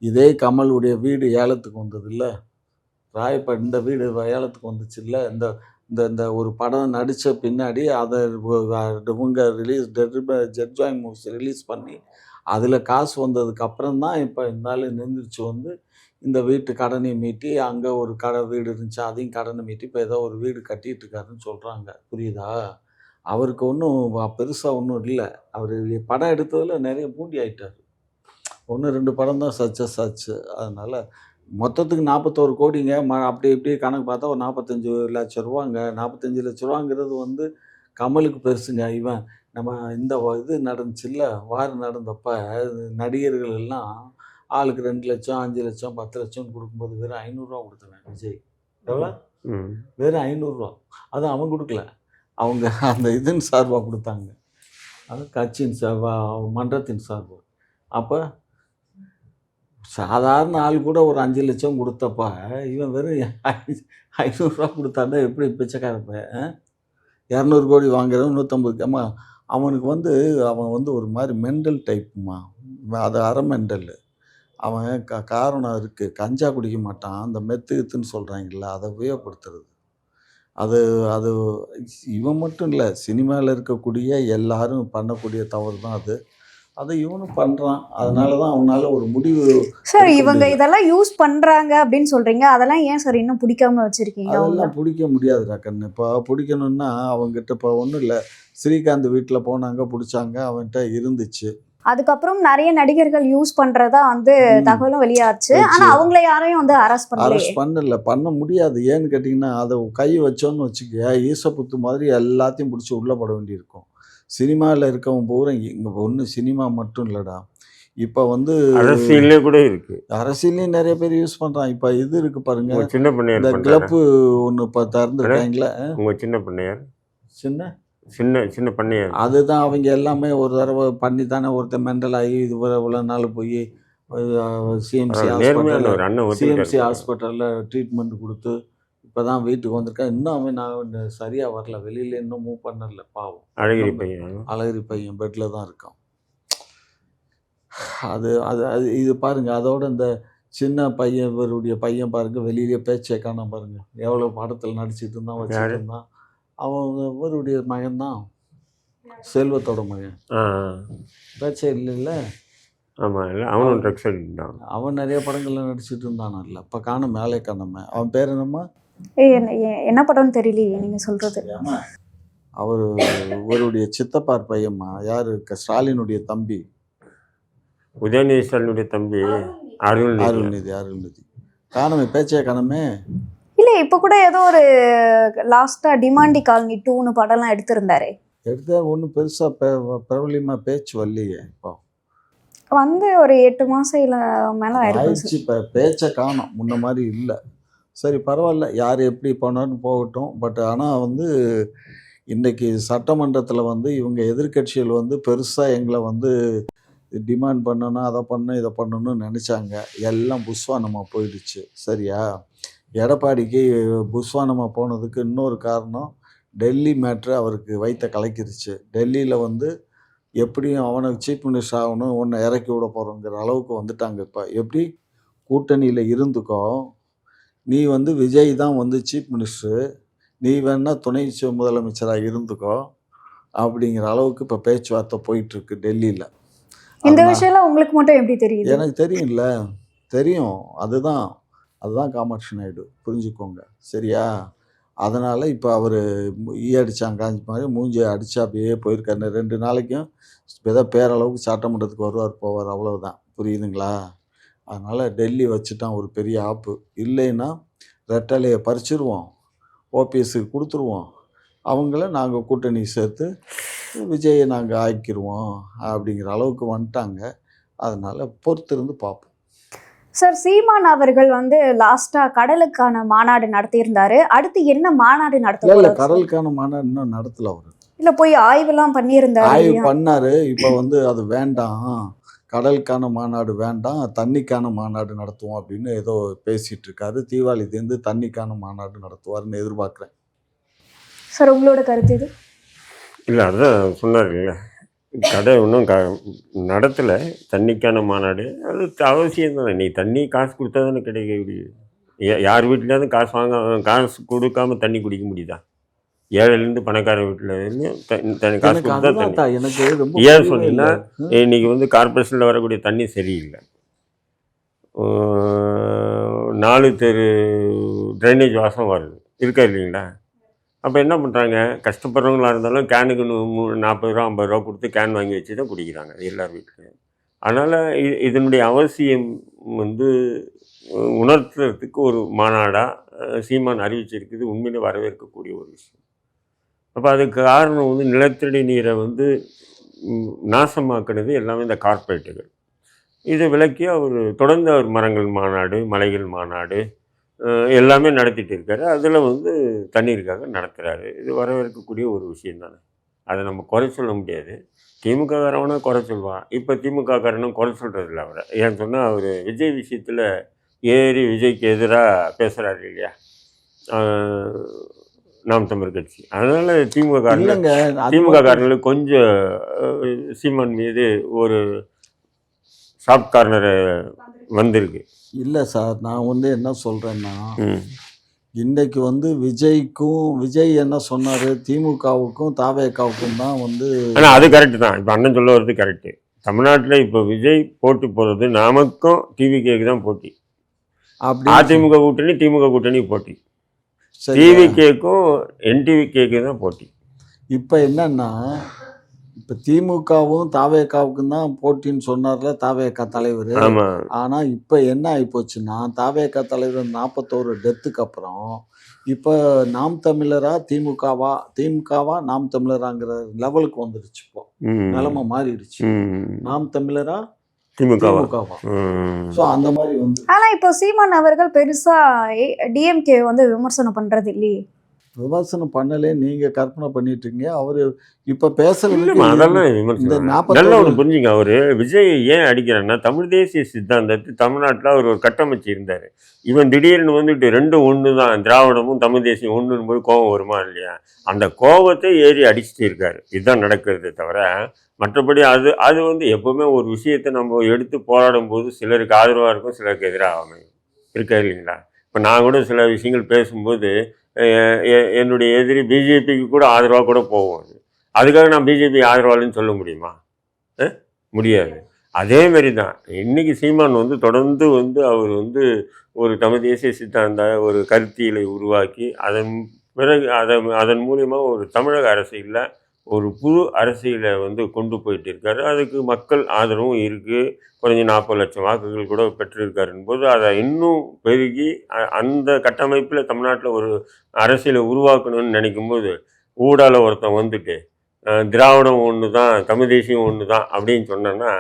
இதே கமலுடைய வீடு ஏலத்துக்கு வந்தது இல்லை, ராயப்பேட்டை இந்த வீடு ஏலத்துக்கு வந்துச்சு இல்லை, இந்த இந்த இந்த ஒரு படம் நடித்த பின்னாடி அதை இவங்க ஜெட் ஜாயின் மூவிஸ் ரிலீஸ் பண்ணி அதில் காசு வந்ததுக்கு அப்புறம் தான் இப்போ இருந்தாலும் நின்றுச்சு வந்து இந்த வீட்டு கடனை மீட்டி, அங்கே ஒரு வீடு இருந்துச்சு அதையும் கடனை மீட்டி இப்போ ஏதோ ஒரு வீடு கட்டிகிட்டு இருக்காருன்னு சொல்கிறாங்க. புரியுதா? அவருக்கு ஒன்றும் பெருசாக ஒன்றும் இல்லை. அவர் படம் எடுத்ததில் நிறைய பூண்டி ஆகிட்டார். 1-2 படம் தான் சக்ஸஸ் ஆச்சு. அதனால் மொத்தத்துக்கு 41 கோடிங்க. அப்படி இப்படி கணக்கு பார்த்தா ஒரு 45 லட்ச ரூபாங்க. 45 லட்ச ரூபாங்கிறது வந்து கமலுக்கு பெருசுங்க. இவன் நம்ம இந்த இது நடந்துச்சுல்ல, வார் நடந்தப்ப நடிகர்கள் எல்லாம் ஆளுக்கு 2 லட்சம் 5 லட்சம் 10 லட்சம்னு கொடுக்கும்போது வெறும் 500 ரூபா கொடுத்தவன் விஜய். எவ்வளோ? வெறும் 500 ரூபா. அது அவன் கொடுக்கல, அவங்க அந்த இதன் சார்பாக கொடுத்தாங்க, அது கட்சியின் சார்பாக, மன்றத்தின் சார்பாக. அப்போ சாதாரண ஆள் கூட ஒரு 5 லட்சம் கொடுத்தப்ப இவன் வெறும் 500 ரூபா கொடுத்தாண்டா எப்படி பிச்சைக்காரப்ப? 200 கோடி வாங்குறவன் 150. அம்மா அவனுக்கு வந்து அவன் வந்து ஒரு மாதிரி மெண்டல் டைப்புமா. அது அரை மெண்டல். அவன் காரணம் இருக்குது, கஞ்சா குடிக்க மாட்டான். அந்த மெத்துன்னு சொல்கிறாங்கல்ல, அதை உபயோகப்படுத்துறது. அது அது இவன் மட்டும் இல்லை, சினிமாவில் இருக்கக்கூடிய எல்லாரும் பண்ணக்கூடிய தவறு தான் அது. அதை இவனும் பண்ணுறான். அதனால தான் அவனால ஒரு முடிவு. சார், இவங்க இதெல்லாம் யூஸ் பண்ணுறாங்க அப்படின்னு சொல்கிறீங்க, அதெல்லாம் ஏன் சார் இன்னும் பிடிக்காம வச்சுருக்கீங்க? அதெல்லாம் பிடிக்க முடியாதுடா கண்ணு. இப்போ பிடிக்கணுன்னா அவங்ககிட்ட இப்போ ஒன்றும் இல்லை, ஸ்ரீகாந்த் வீட்டில் போனாங்க, பிடிச்சாங்க, அவன்கிட்ட இருந்துச்சு. அதுக்கப்புறம் நிறைய நடிகர்கள் யூஸ் பண்ணுறதா வந்து தகவலும் வெளியாச்சு. ஆனால் அவங்கள யாரையும் வந்து அரெஸ்ட் பண்ணல, பண்ண முடியாது. ஏன்னு கேட்டிங்கன்னா, அதை கை வச்சோன்னு வச்சுக்க ஈசப்புத்து மாதிரி எல்லாத்தையும் பிடிச்சி உள்ளே போட வேண்டியிருக்கும். சினிமாவில் இருக்கவன் பூரா இங்கே ஒன்று சினிமா மட்டும் இல்லைடா, இப்போ வந்து அரசியலே கூட இருக்குது. அரசியலையும் நிறைய பேர் யூஸ் பண்ணுறான். இப்போ இது இருக்குது பாருங்க, சின்ன பண்ணையார், இந்த கிளப்பு ஒன்று இப்போ திறந்துருக்காங்களே. உங்கள் சின்ன பண்ணையார், சின்ன சின்ன சின்ன பண்ணையார், அதுதான். அவங்க எல்லாமே ஒரு தடவை பண்ணி தானே ஒருத்தர் மெண்டல் ஆகி இது இவ்வளோ நாள் போய் சிஎம்சி ஹாஸ்பிட்டலில் ட்ரீட்மெண்ட் கொடுத்து இப்போ தான் வீட்டுக்கு வந்திருக்கேன். இன்னும் அவன் நான் சரியாக வரல, வெளியில் இன்னும் மூவ் பண்ணல. பாவம், அழகிரி பையன் பெட்டில் தான் இருக்கான். அது அது அது இது பாருங்க, அதோட இந்த சின்ன பையன் இவருடைய பையன் பாருங்க, வெளியிலேயே பேச்சே காணோம் பாருங்க. எவ்வளோ படத்தில் நடிச்சிட்டு இருந்தான், வச்சுட்டு யாரு? இருந்தான். அவன் இவருடைய மகன் தான், செல்வத்தோட மகன். ஆ பேச்சே இல்லைல்ல. ஆமாம், இல்லை அவனும் ட்ரக்ஸ் அடிக்ட் தான். அவன் நிறைய படங்கள்ல நடிச்சிட்டு இருந்தானல்ல. இப்போ காணும், மேலே காணாம. அவன் பேர் என்னம்மா? என்ன படம்னு தெரியலையே நீங்க சொல்றது. அவர் இவருடைய சித்தப்பார் பையம்மா. யாரு? ஸ்டாலினுடைய தம்பி. உதயநிதி ஸ்டாலினுடைய தம்பி அருள்நிதி. அருள்நிதி காணமே, பேச்சே காணமே. இல்ல இப்ப கூட ஏதோ ஒரு லாஸ்டா டிமாண்டி காலனி 2ன்னு படம்லாம் எடுத்திருந்தாரு. எடுத்தா ஒன்றும் பெருசாக பிரபலியமாக பேச்சு வரலையே. இப்போ வந்து ஒரு 8 மாசம் இல்ல மேல ஆயிருக்கு. ஆயிடுச்சு. இப்போ பேச்சை காணோம், முன்ன மாதிரி இல்லை. சரி பரவாயில்ல, யார் எப்படி போனாலும் போகட்டும். பட் ஆனால் வந்து இன்றைக்கி சட்டமன்றத்தில் வந்து இவங்க எதிர்க்கட்சிகள் வந்து பெருசாக எங்களை வந்து டிமாண்ட் பண்ணணும், அதை பண்ணணும், இதை பண்ணணும்னு நினச்சாங்க. எல்லாம் புஸ்வானமாக போயிடுச்சு. சரியா? எடப்பாடிக்கு புஸ்வானமாக போனதுக்கு இன்னொரு காரணம், டெல்லி மேட்ரு அவருக்கு வயிற்ற கலக்கிருச்சு. டெல்லியில் வந்து எப்படியும் அவனுக்கு சீஃப் மினிஸ்டர் ஆகணும், ஒன்றை இறக்கி விட போகிறோங்கிற அளவுக்கு வந்துட்டாங்க. இப்போ எப்படி கூட்டணியில் இருந்துக்கோ, நீ வந்து விஜய் தான் வந்து சீஃப் மினிஸ்டரு, நீ வேணா துணை முதலமைச்சராக இருந்துக்கோ அப்படிங்கிற அளவுக்கு இப்போ பேச்சுவார்த்தை போயிட்டுருக்கு டெல்லியில். இந்த விஷயம்லாம் உங்களுக்கு மட்டும் எப்படி தெரியுது? எனக்கு தெரியும்ல, தெரியும். அதுதான் காமாட்சி நாயுடு, புரிஞ்சுக்கோங்க. சரியா? அதனால் இப்போ அவர் ஈ அடித்தாங்க காஞ்சி மாதிரி மூஞ்சி அடித்தா அப்படியே போயிருக்காரு. 2 நாளைக்கும் ஏதோ பேரளவுக்கு சட்டமன்றத்துக்கு வருவார் போவார், அவ்வளவுதான். புரியுதுங்களா? அதனால் டெல்லி வச்சுட்டான் ஒரு பெரிய ஆப்பு. இல்லைன்னா ரெட்டலையை பறிச்சிருவோம், ஓபிஎஸ்க்கு கொடுத்துருவோம், அவங்கள நாங்கள் கூட்டணி சேர்த்து விஜயை நாங்கள் ஆக்கிடுவோம் அப்படிங்கிற அளவுக்கு வந்துட்டாங்க. அதனால் பொறுத்திருந்து பார்ப்போம். சார், சீமான் அவர்கள் வந்து லாஸ்டா கடலுக்கான மாநாடு நடத்தியிருந்தாரு. அடுத்து என்ன மாநாடு இல்லை நடத்த? கடலுக்கான மாநாடு இன்னும் நடத்தல. அவர் இல்ல போய் ஆய்வெல்லாம் பண்ணியிருந்தாரு. ஆய்வு பண்ணாரு. இப்போ வந்து அது வேண்டாம், கடலுக்கான மாநாடு வேண்டாம், தண்ணிக்கான மாநாடு நடத்துவோம் அப்படின்னு ஏதோ பேசிட்டு இருக்காரு. தீபாவளி தேர்ந்து தண்ணிக்கான மாநாடு நடத்துவார்னு எதிர்பார்க்குறேன். சார் உங்களோட கருத்து இது? இல்லை அதுதான் சொன்னார் இல்லை, கடை இன்னும் நடத்தலை தண்ணிக்கான மாநாடு. அது அவசியம் தானே. நீ தண்ணி காசு கொடுத்தா தானே கிடைக்க முடியுது. யார் வீட்டிலேருந்து காசு கொடுக்காம தண்ணி குடிக்க முடியுதா? ஏழையிலேருந்து பணக்கார வீட்டில் தண்ணி காசு கொடுத்தா தண்ணி. எனக்கு ரொம்ப ஏன் சொன்னீங்கன்னா, இன்றைக்கி வந்து கார்பரேஷனில் வரக்கூடிய தண்ணி சரியில்லை. 4 தெரு ட்ரைனேஜ் வாசம் வருது, இருக்கா இல்லைங்களா? அப்போ என்ன பண்ணுறாங்க, கஷ்டப்படுறவங்களாக இருந்தாலும் கேனுக்கு 40 ரூபா 50 ரூபா கொடுத்து கேன் வாங்கி வச்சு தான் குடிக்கிறாங்க எல்லார் வீட்லையும். அதனால் இதனுடைய அவசியம் வந்து உணர்த்துறதுக்கு ஒரு மாநாடாக சீமான் அறிவிச்சிருக்குது. உண்மையிலே வரவேற்கக்கூடிய ஒரு விஷயம். அப்போ அதுக்கு காரணம் வந்து நிலத்தடி நீரை வந்து நாசமாக்குனது எல்லாமே இந்த கார்ப்பரேட்டுகள். இதை விளக்கி அவர் தொடர்ந்து அவர் மரங்கள் மாநாடு, மலைகள் மாநாடு எல்லாமே நடத்திட்டு இருக்காரு. அதில் வந்து தண்ணீருக்காக நடத்துகிறாரு. இது வரவேற்கக்கூடிய ஒரு விஷயம் தானே. அதை நம்ம குறை சொல்ல முடியாது. திமுககாரவனா குறை சொல்லுவான். இப்போ திமுககாரனும் குறை சொல்கிறதில்ல அவரை. ஏன்னு சொன்னால் அவர் விஜய் விஷயத்தில் ஏறி விஜய்க்கு எதிராக பேசுகிறாரு இல்லையா, நாம் தமிழர் கட்சி. அதனால் திமுககாரங்களுக்கு கொஞ்சம் சீமான் மீது ஒரு சாஃப்ட் கார்னரு வந்திருக்கு. இல்லை சார், நான் வந்து என்ன சொல்கிறேன்னா, இன்றைக்கு வந்து விஜய் என்ன சொன்னார், திமுகவுக்கும் தாவேகாவுக்கும் தான் வந்து. ஆனால் அது கரெக்டு தான். இப்போ அண்ணன் சொல்ல வர்றது கரெக்டு. தமிழ்நாட்டில் இப்போ விஜய் போட்டி போடுறது நமக்கும் டிவிகேக்கு தான் போட்டி. அதிமுக கூட்டணி திமுக கூட்டணி போட்டி, டிவிகேக்கும் என்டிவிகேக்கு தான் போட்டி. இப்போ என்னன்னா, இப்போ திமுகவும் தாவேகாவுக்கும் தான் போட்டின்னு சொன்னார்ல தாவேகா தலைவர். ஆனால் இப்போ என்ன ஆகிப்போச்சுன்னா, தாவேகா தலைவர் 41 டெத்துக்கு அப்புறம் இப்போ நாம் தமிழரா திமுகவா நாம் தமிழராங்கிற லெவலுக்கு வந்துடுச்சு. இப்போ நிலைமை மாறிடுச்சு. நாம் தமிழரா திமுகவா. ஸோ அந்த மாதிரி வந்து. ஆனால் இப்போ சீமான் அவர்கள் பெருசா டிஎம்கே வந்து விமர்சனம் பண்றது இல்லையே. விமர்சனம் பண்ணலே, நீங்கள் கற்பனை பண்ணிட்டு இருக்கீங்க. அவர் இப்போ பேசுறதுக்கு இல்லைம்மா, அதெல்லாம் இந்த விமர்சனம் நல்லா 41 ஒன்று புரிஞ்சுங்க. அவர் விஜய் ஏன் அடிக்கிறாருன்னா, தமிழ் தேசிய சித்தாந்தத்தை தமிழ்நாட்டில் அவர் ஒரு கட்டமைச்சு இருந்தார். இவன் திடீர்னு வந்துட்டு ரெண்டும் ஒன்று தான், திராவிடமும் தமிழ் தேசியம் ஒன்றுன்னு போது கோபம் வருமா இல்லையா? அந்த கோபத்தை ஏறி அடிச்சுட்டு இருக்காரு. இதுதான் நடக்கிறதே தவிர மற்றபடி அது வந்து எப்போவுமே ஒரு விஷயத்தை நம்ம எடுத்து போராடும் போது சிலருக்கு ஆதரவாக இருக்கும், சிலருக்கு எதிராக அமையும். இருக்கா இல்லைங்களா? இப்போ நான் கூட சில விஷயங்கள் பேசும்போது என்னுடைய எதிரி பிஜேபிக்கு கூட ஆதரவாக கூட போவோம். அதுக்காக நான் பிஜேபி ஆதரவாளன்னு சொல்ல முடியுமா? முடியாது. அதேமாரி தான் இன்றைக்கி சீமான் வந்து தொடர்ந்து வந்து அவர் வந்து ஒரு தமிழ் தேசிய சித்தாந்த ஒரு கருத்தியலை உருவாக்கி அதன் பிறகு அதன் மூலிமா ஒரு தமிழக அரசியலில் ஒரு புது அரசியலை வந்து கொண்டு போயிட்டு இருக்காரு. அதுக்கு மக்கள் ஆதரவும் இருக்குது. குறைஞ்ச 40 லட்சம் வாக்குகள் கூட பெற்றிருக்காருன்னு போது அதை இன்னும் பெருகி அந்த கட்டமைப்பில் தமிழ்நாட்டில் ஒரு அரசியலை உருவாக்கணும்னு நினைக்கும்போது ஊடால ஒருத்தன் வந்துட்டு திராவிடம் ஒன்று தான், தமிழ் தேசியம் ஒன்று தான் அப்படின்னு சொன்னோன்னா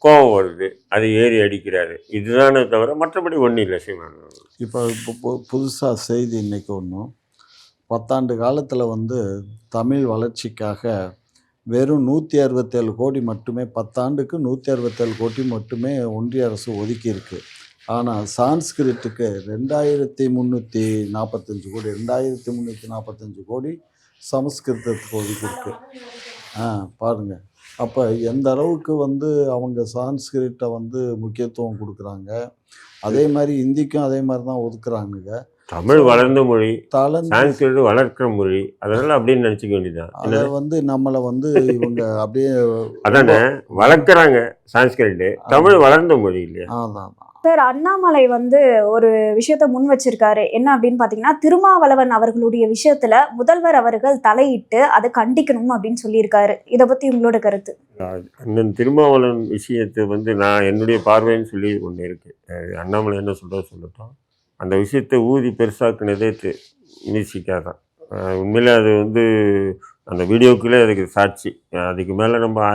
கோபம் வருது, அது ஏறி அடிக்கிறாரு. இதுதானே தவிர மற்றபடி ஒன்றும் இல்லை சீமான். இப்போ புதுசாக செய்தி இன்றைக்கி ஒன்றும் 10 ஆண்டு காலத்தில் வந்து தமிழ் வளர்ச்சிக்காக வெறும் 167 கோடி மட்டுமே, 10 ஆண்டுக்கு 167 கோடி மட்டுமே ஒன்றிய அரசு ஒதுக்கியிருக்கு. ஆனால் சான்ஸ்கிரிட்டுக்கு 2345 கோடி 2345 கோடி சமஸ்கிருதத்துக்கு ஒதுக்கியிருக்கு. பாருங்கள். அப்போ எந்த அளவுக்கு வந்து அவங்க சான்ஸ்கிரிட்டை வந்து முக்கியத்துவம் கொடுக்குறாங்க. அதே மாதிரி இந்திக்கும் அதே மாதிரி தான் ஒதுக்குறானுங்க. தமிழ் வளர்ந்த மொழி, சான்ஸ்கிரிட் வளர்க்கிற மொழி, அதனால அப்படின்னு நினச்சிக்க வேண்டியதான். அதை வந்து நம்மளை வந்து இவங்க அப்படியே அதானே வளர்க்குறாங்க. சான்ஸ்கிரிட்டு தமிழ் வளர்ந்த மொழி இல்லையா? அதான். சார், அண்ணாமலை வந்து ஒரு விஷயத்த முன் வச்சிருக்காரு. என்ன அப்படின்னு பார்த்தீங்கன்னா, திருமாவளவன் அவர்களுடைய விஷயத்துல முதல்வர் அவர்கள் தலையிட்டு அதை கண்டிக்கணும் அப்படின்னு சொல்லியிருக்காரு. இதை பற்றி உங்களோட கருத்து? அண்ணன் திருமாவளவன் விஷயத்தை வந்து நான் என்னுடைய பார்வைன்னு சொல்லி ஒன்று இருக்குது. அண்ணாமலை என்ன சொல்லட்டும். அந்த விஷயத்தை ஊதி பெருசாக்குனதே மியூசிக்காக தான். உண்மையிலே அது வந்து அந்த வீடியோக்குள்ளே அதுக்கு சாட்சி. அதுக்கு மேலே நம்ம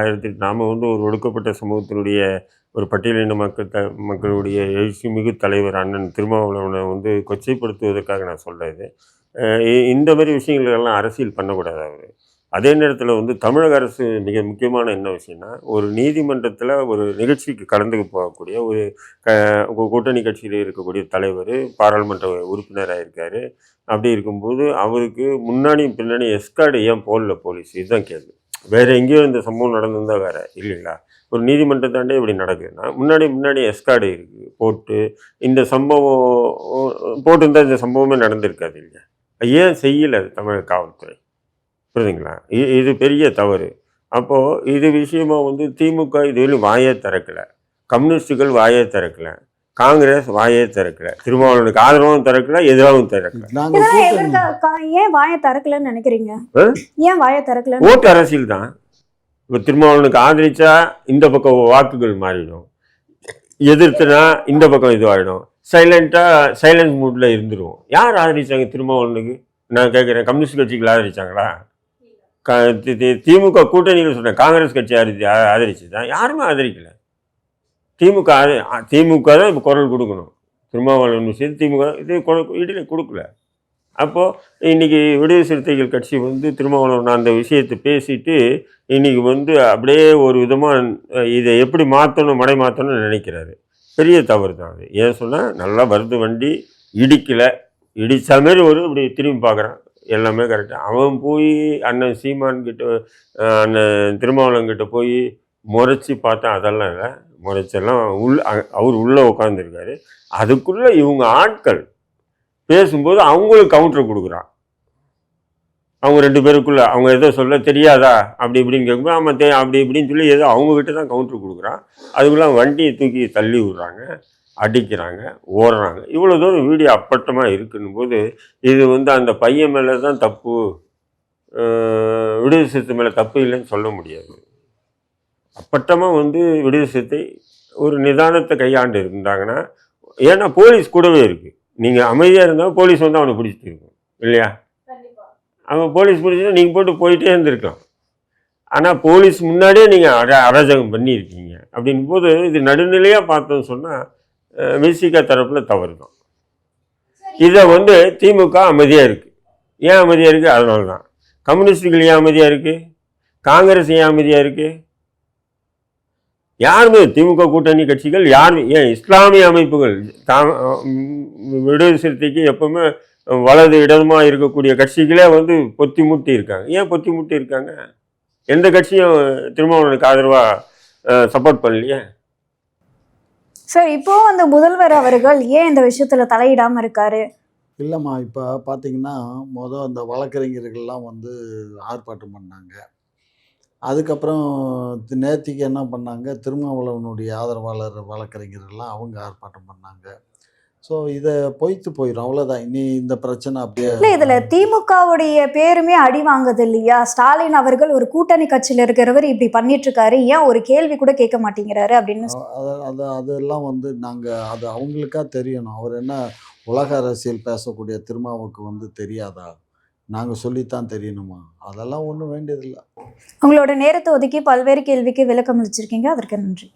நாம் வந்து ஒரு ஒடுக்கப்பட்ட சமூகத்தினுடைய ஒரு பட்டியலின மக்களுடைய எழுச்சிமிகு தலைவர் அண்ணன் திருமாவளவனை வந்து கொச்சைப்படுத்துவதற்காக நான் சொல்கிறது. இந்த மாதிரி விஷயங்களெல்லாம் அரசியல் பண்ணக்கூடாது அவர். அதே நேரத்தில் வந்து தமிழக அரசு மிக முக்கியமான என்ன விஷயம்னா, ஒரு நீதிமன்றத்தில் ஒரு நிகழ்ச்சிக்கு கலந்து போகக்கூடிய ஒரு கூட்டணி கட்சியில் இருக்கக்கூடிய தலைவர் பாராளுமன்ற உறுப்பினராக இருக்கார். அப்படி இருக்கும்போது அவருக்கு முன்னாடி பின்னாடி எஸ்கார்டு ஏன் போடல போலீஸ்? இதுதான் கேள்வி. வேறு எங்கேயோ இந்த சம்பவம் நடந்திருந்தால் வேறு இல்லைங்களா? ஒரு நீதிமன்றத்தாண்டே இப்படி நடக்குதுன்னா முன்னாடி எஸ்கார்டு இருக்குது போட்டு இந்த சம்பவம் போட்டிருந்தால் இந்த சம்பவமே நடந்திருக்காது இல்லையா? ஏன் செய்யலை தமிழக காவல்துறை? புரியுதுங்களா? இது பெரிய தவறு. அப்போது இது விஷயமா வந்து திமுக இதுவரையும் வாயே திறக்கலை, கம்யூனிஸ்டுகள் வாயே திறக்கலை, காங்கிரஸ் வாயே திறக்கலை, திருமாவளவனுக்கு ஆதரவும் திறக்கலை, எதிராகவும் திறக்கலை. ஏன் வாயை திறக்கலன்னு நினைக்கிறீங்க? ஏன் வாயை திறக்கல? ஓட்டு அரசியல் தான். இப்போ திருமாவளவனுக்கு ஆதரிச்சா இந்த பக்கம் வாக்குகள் மாறிடும், எதிர்த்துனா இந்த பக்கம் இதுவாகிடும். சைலன்ஸ் மூடில் இருந்துருவோம். யார் ஆதரிச்சாங்க திருமாவளவனுக்கு? நான் கேட்குறேன், கம்யூனிஸ்ட் கட்சிகள் ஆதரிச்சாங்களா? திமுக கூட்டணிகள் சொன்னேன், காங்கிரஸ் கட்சி ஆதரிச்சு தான், யாருமே ஆதரிக்கலை. திமுக தான் இப்போ குரல் கொடுக்கணும். திருமாவளவன் விஷயம் திமுக இது இடையில கொடுக்கல. அப்போது இன்றைக்கி விடுதலை சிறுத்தைகள் கட்சி வந்து திருமாவளவன் அந்த விஷயத்தை பேசிட்டு இன்றைக்கி வந்து அப்படியே ஒரு விதமாக இதை எப்படி மடை மாற்றணும்னு நினைக்கிறாரு. பெரிய தவறு தான் அது. ஏன் சொன்னால் நல்லா வருது வண்டி, இடித்த மாரி இப்படி திரும்பி பார்க்குறான், எல்லாமே கரெக்டாக. அவன் போய் அண்ணன் சீமான் கிட்ட அண்ணன் திருமாவளவன்கிட்ட போய் முறைச்சி பார்த்தா அதெல்லாம் இல்லை. முறைச்செல்லாம் அவர் உள்ளே உட்காந்துருக்காரு. அதுக்குள்ளே இவங்க ஆட்கள் பேசும்போது அவங்களுக்கு கவுண்டர் கொடுக்குறான். அவங்க 2 பேருக்குள்ளே அவங்க எதோ சொல்ல தெரியாதா அப்படி இப்படின்னு கேட்கும்போது ஆமாம் அப்படி இப்படின்னு சொல்லி ஏதோ அவங்கக்கிட்ட தான் கவுண்டர் கொடுக்குறான். அதுக்குள்ளே வண்டியை தூக்கி தள்ளி விடுறாங்க, அடிக்கிறாங்க, ஓடுறாங்க. இவ்வளோ தூரம் வீடியோ அப்பட்டமாக இருக்குன்னும் போது இது வந்து அந்த பையன் மேலே தான் தப்பு, விடுதலை சிறுத்தை மேலே தப்பு இல்லைன்னு சொல்ல முடியாது. அப்பட்டமாக வந்து விடுதலை சிறுத்தை ஒரு நிதானத்தை கையாண்டு இருந்தாங்கன்னா, ஏன்னா போலீஸ் கூடவே இருக்குது. நீங்கள் அமைதியாக இருந்தால் போலீஸ் வந்து அவனை பிடிச்சிட்டு இருக்கும் இல்லையா? அவன் போலீஸ் பிடிச்சிட்டு நீங்கள் போயிட்டே இருந்திருக்கலாம். ஆனால் போலீஸ் முன்னாடியே நீங்கள் அராஜகம் பண்ணியிருக்கீங்க. அப்படின் போது இது நடுநிலையாக பார்த்தோன்னு சொன்னால் விசிக தரப்பில் தவறு தான். இதை வந்து திமுக அமைதியாக இருக்குது. ஏன் அமைதியாக இருக்குது? அதனால தான். கம்யூனிஸ்டுகள் ஏன் அமைதியாக இருக்குது? காங்கிரஸ் ஏன் அமைதியாக இருக்குது? யாருமே திமுக கூட்டணி கட்சிகள் யாருமே, ஏன் இஸ்லாமிய அமைப்புகள் விடுதலை சிறுத்தைக்கு எப்பவுமே வலது இடதுமாக இருக்கக்கூடிய கட்சிகளே வந்து பொத்தி முட்டி இருக்காங்க. ஏன் பொத்தி முட்டி இருக்காங்க? எந்த கட்சியும் திருமாவளவனுக்கு ஆதரவாக சப்போர்ட் பண்ணலையே. சார் இப்போ அந்த முதல்வர் அவர்கள் ஏன் இந்த விஷயத்துல தலையிடாம இருக்காரு? இல்லைம்மா, இப்போ பார்த்தீங்கன்னா அந்த வழக்கறிஞர்கள்லாம் வந்து ஆர்ப்பாட்டம் பண்ணாங்க. அதுக்கப்புறம் நேத்திக்கு என்ன பண்ணாங்க, திருமாவளவனுடைய ஆதரவாளர் வழக்கறிஞர்கள்லாம் அவங்க ஆர்ப்பாட்டம் பண்ணாங்க. ஸோ இதை பொய்த்து போயிடும், அவ்வளோதான். இனி இந்த பிரச்சனை அப்படியே இல்ல இதுல திமுகவுடைய பேருமே அடி வாங்குது இல்லையா? ஸ்டாலின் அவர்கள் ஒரு கூட்டணி கட்சியில இருக்கிறவர் இப்படி பண்ணிட்டு இருக்காரு, ஏன் ஒரு கேள்வி கூட கேட்க மாட்டேங்கிறாரு அப்படின்னு அதெல்லாம் வந்து அது அவங்களுக்கா தெரியணும். அவர் என்ன உலக அரசியல் பேசக்கூடிய திருமாவுக்கு வந்து தெரியாதா? நாங்கள் சொல்லித்தான் தெரியணுமா? அதெல்லாம் ஒன்றும் வேண்டியதில்லை. உங்களோட நேரத்தை ஒதுக்கி பல்வேறு கேள்விக்கு விளக்கம் அளிச்சிருக்கீங்க, அதற்கு நன்றி.